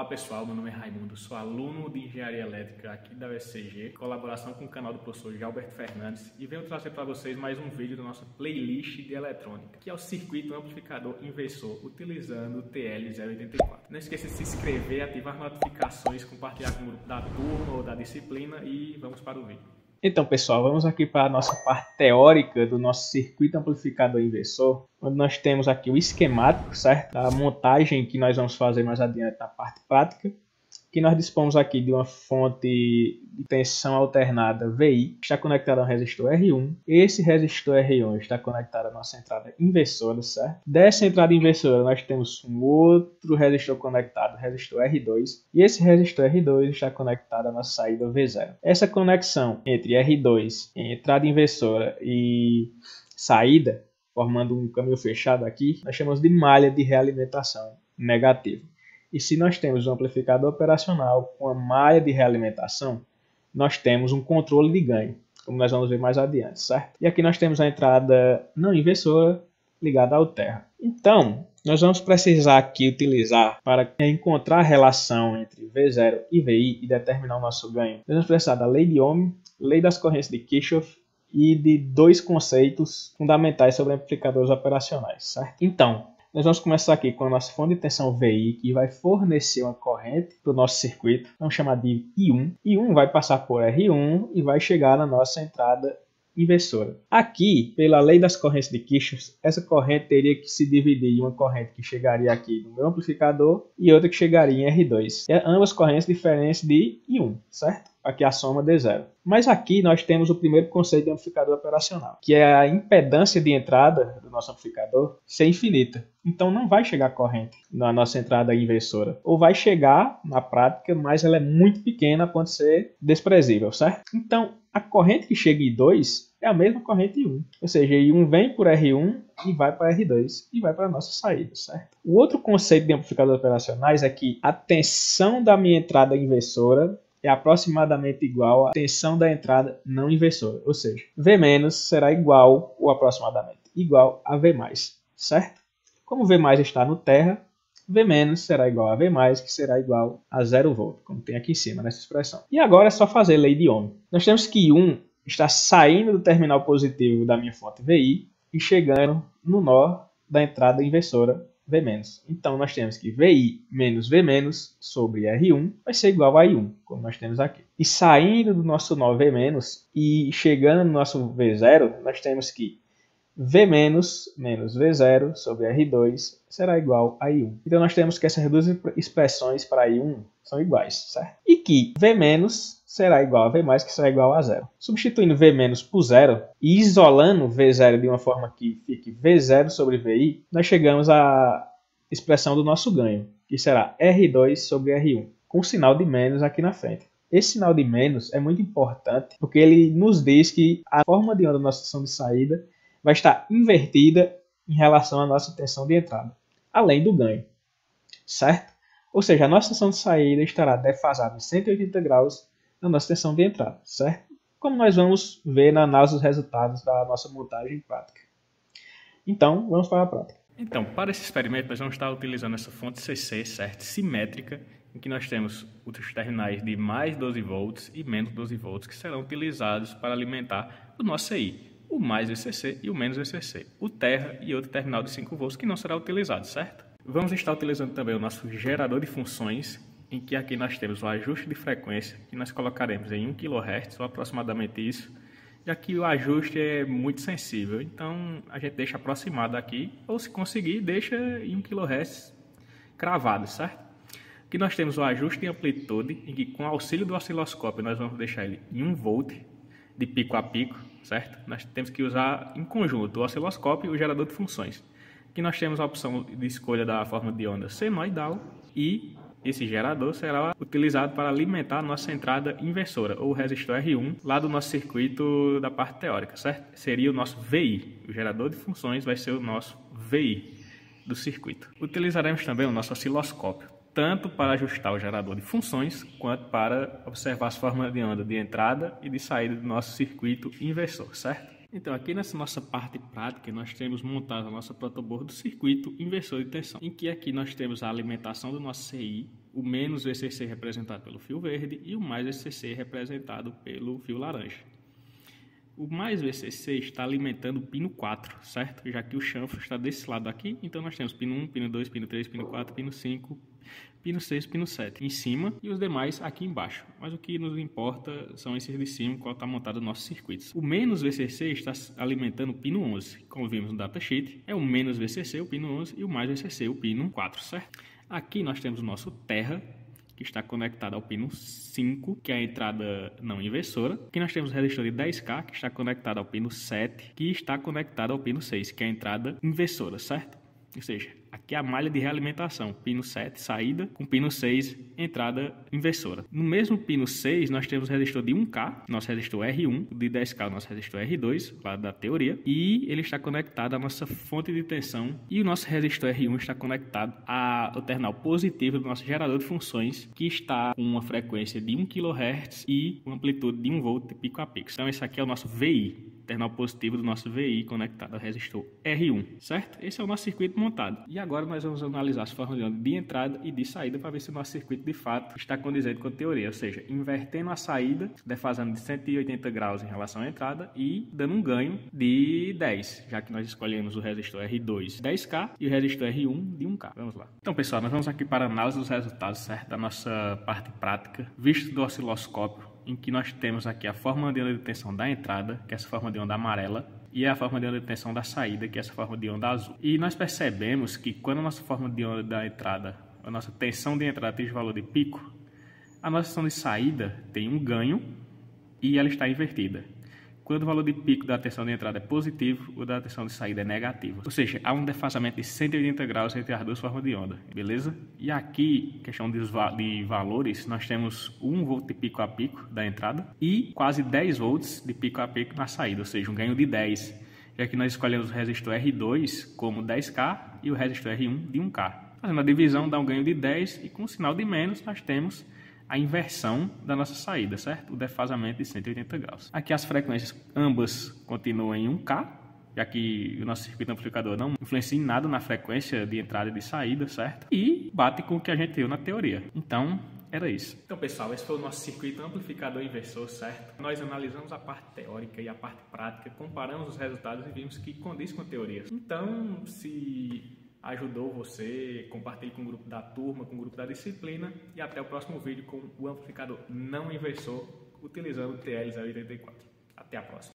Olá pessoal, meu nome é Raimundo, sou aluno de Engenharia Elétrica aqui da UFCG, colaboração com o canal do professor Gilberto Fernandes, e venho trazer para vocês mais um vídeo da nossa playlist de eletrônica, que é o circuito amplificador inversor utilizando o TL084. Não esqueça de se inscrever, ativar notificações, compartilhar com o grupo da turma ou da disciplina e vamos para o vídeo. Então, pessoal, vamos aqui para a nossa parte teórica do nosso circuito amplificador inversor, onde nós temos aqui o esquemático, certo? Da montagem que nós vamos fazer mais adiante na parte prática, que nós dispomos aqui de uma fonte de tensão alternada VI, que está conectada a um resistor R1. Esse resistor R1 está conectado à nossa entrada inversora, certo? Dessa entrada inversora nós temos um outro resistor conectado, o resistor R2, e esse resistor R2 está conectado à nossa saída V0. Essa conexão entre R2, entrada inversora e saída, formando um caminho fechado aqui, nós chamamos de malha de realimentação negativa. E se nós temos um amplificador operacional com a malha de realimentação, nós temos um controle de ganho, como nós vamos ver mais adiante, certo? E aqui nós temos a entrada não inversora ligada ao terra. Então, nós vamos precisar aqui utilizar, para encontrar a relação entre V0 e VI e determinar o nosso ganho, nós vamos precisar da lei de Ohm, lei das correntes de Kirchhoff e de dois conceitos fundamentais sobre amplificadores operacionais, certo? Então, nós vamos começar aqui com a nossa fonte de tensão VI, que vai fornecer uma corrente para o nosso circuito. Vamos chamar de I1. I1 vai passar por R1 e vai chegar na nossa entrada inversora. Aqui, pela lei das correntes de Kirchhoff, essa corrente teria que se dividir em uma corrente que chegaria aqui no meu amplificador e outra que chegaria em R2. E ambas correntes diferentes de I1, certo? Aqui a soma de zero. Mas aqui nós temos o primeiro conceito de amplificador operacional, que é a impedância de entrada do nosso amplificador ser infinita. Então não vai chegar corrente na nossa entrada inversora. Ou vai chegar na prática, mas ela é muito pequena a ponto de ser desprezível, certo? Então a corrente que chega em I2 é a mesma corrente I1. Ou seja, I1 vem por R1 e vai para R2 e vai para a nossa saída, certo? O outro conceito de amplificadores operacionais é que a tensão da minha entrada inversora é aproximadamente igual à tensão da entrada não inversora, ou seja, V- será igual, ou aproximadamente, igual a V+, certo? Como V+ está no terra, V- será igual a V+, que será igual a 0 volt, como tem aqui em cima nessa expressão. E agora é só fazer lei de Ohm. Nós temos que I1 está saindo do terminal positivo da minha fonte VI e chegando no nó da entrada inversora V-. Então, nós temos que VI menos V- sobre R1 vai ser igual a I1, como nós temos aqui. E saindo do nosso nó V- e chegando no nosso V0, nós temos que V- menos V0 sobre R2 será igual a I1. Então, nós temos que essas duas expressões para I1 são iguais, certo? E que V- será igual a V+, que será igual a zero. Substituindo V- por zero e isolando V0 de uma forma que fique V0 sobre VI, nós chegamos à expressão do nosso ganho, que será R2 sobre R1, com o sinal de menos aqui na frente. Esse sinal de menos é muito importante, porque ele nos diz que a forma de onda da nossa tensão de saída vai estar invertida em relação à nossa tensão de entrada, além do ganho, certo? Ou seja, a nossa tensão de saída estará defasada em 180 graus na nossa tensão de entrada, certo? Como nós vamos ver na análise dos resultados da nossa montagem prática. Então, vamos para a prática. Então, para esse experimento, nós vamos estar utilizando essa fonte CC, certo? Simétrica, em que nós temos os terminais de mais 12 volts e menos 12 volts, que serão utilizados para alimentar o nosso CI. O mais VCC e o menos VCC. O terra e outro terminal de 5 volts que não será utilizado, certo? Vamos estar utilizando também o nosso gerador de funções, em que aqui nós temos o ajuste de frequência, que nós colocaremos em 1 kHz, ou aproximadamente isso, já que o ajuste é muito sensível. Então, a gente deixa aproximado aqui, ou se conseguir, deixa em 1 kHz cravado, certo? Aqui nós temos o ajuste de amplitude, em que com auxílio do osciloscópio nós vamos deixar ele em 1 volt, de pico a pico, certo? Nós temos que usar em conjunto o osciloscópio e o gerador de funções. Aqui nós temos a opção de escolha da forma de onda senoidal e esse gerador será utilizado para alimentar a nossa entrada inversora, ou resistor R1, lá do nosso circuito da parte teórica, certo? Seria o nosso VI. O gerador de funções vai ser o nosso VI do circuito. Utilizaremos também o nosso osciloscópio, tanto para ajustar o gerador de funções, quanto para observar as formas de onda de entrada e de saída do nosso circuito inversor, certo? Então, aqui nessa nossa parte prática, nós temos montado a nossa protoboard do circuito inversor de tensão, em que aqui nós temos a alimentação do nosso CI, o menos VCC representado pelo fio verde e o mais VCC representado pelo fio laranja. O mais VCC está alimentando o pino 4, certo? Já que o chanfro está desse lado aqui, então nós temos pino 1, pino 2, pino 3, pino 4, pino 5, pino 6, pino 7 em cima e os demais aqui embaixo. Mas o que nos importa são esses de cima, qual está montado nos nossos circuitos. O menos VCC está alimentando o pino 11, como vimos no datasheet. É o menos VCC, o pino 11, e o mais VCC, o pino 4, certo? Aqui nós temos o nosso terra, que está conectado ao pino 5, que é a entrada não inversora. Aqui nós temos o resistor de 10K, que está conectado ao pino 7, que está conectado ao pino 6, que é a entrada inversora, certo? Ou seja, aqui é a malha de realimentação, pino 7, saída, com pino 6, entrada inversora. No mesmo pino 6, nós temos o resistor de 1K, nosso resistor R1, o de 10K, o nosso resistor R2, lá da teoria, e ele está conectado à nossa fonte de tensão, e o nosso resistor R1 está conectado ao terminal positivo do nosso gerador de funções, que está com uma frequência de 1 kHz e uma amplitude de 1 volt de pico a pico. Então esse aqui é o nosso VI, terminal positivo do nosso VI conectado ao resistor R1, certo? Esse é o nosso circuito montado. E agora nós vamos analisar as formas de onda de entrada e de saída para ver se o nosso circuito de fato está condizente com a teoria, ou seja, invertendo a saída, defasando de 180 graus em relação à entrada e dando um ganho de 10, já que nós escolhemos o resistor R2 10K e o resistor R1 de 1K. Vamos lá. Então, pessoal, nós vamos aqui para a análise dos resultados, certo? Da nossa parte prática, visto do osciloscópio, em que nós temos aqui a forma de onda de tensão da entrada, que é essa forma de onda amarela, e a forma de onda de tensão da saída, que é essa forma de onda azul. E nós percebemos que quando a nossa forma de onda da entrada, a nossa tensão de entrada atinge o valor de pico, a nossa tensão de saída tem um ganho e ela está invertida. Quando o valor de pico da tensão de entrada é positivo, o da tensão de saída é negativo. Ou seja, há um defasamento de 180 graus entre as duas formas de onda, beleza? E aqui, questão de valores, nós temos 1 volt de pico a pico da entrada e quase 10 volts de pico a pico na saída, ou seja, um ganho de 10. Já que nós escolhemos o resistor R2 como 10K e o resistor R1 de 1K. Fazendo a divisão dá um ganho de 10 e com o sinal de menos nós temos a inversão da nossa saída, certo? O defasamento de 180 graus. Aqui as frequências ambas continuam em 1K, já que o nosso circuito amplificador não influencia em nada na frequência de entrada e de saída, certo? E bate com o que a gente viu na teoria. Então, era isso. Então, pessoal, esse foi o nosso circuito amplificador inversor, certo? Nós analisamos a parte teórica e a parte prática, comparamos os resultados e vimos que condiz com a teoria. Então, se ajudou você, compartilhe com o grupo da turma, com o grupo da disciplina e até o próximo vídeo com o amplificador não inversor utilizando o TL084. Até a próxima.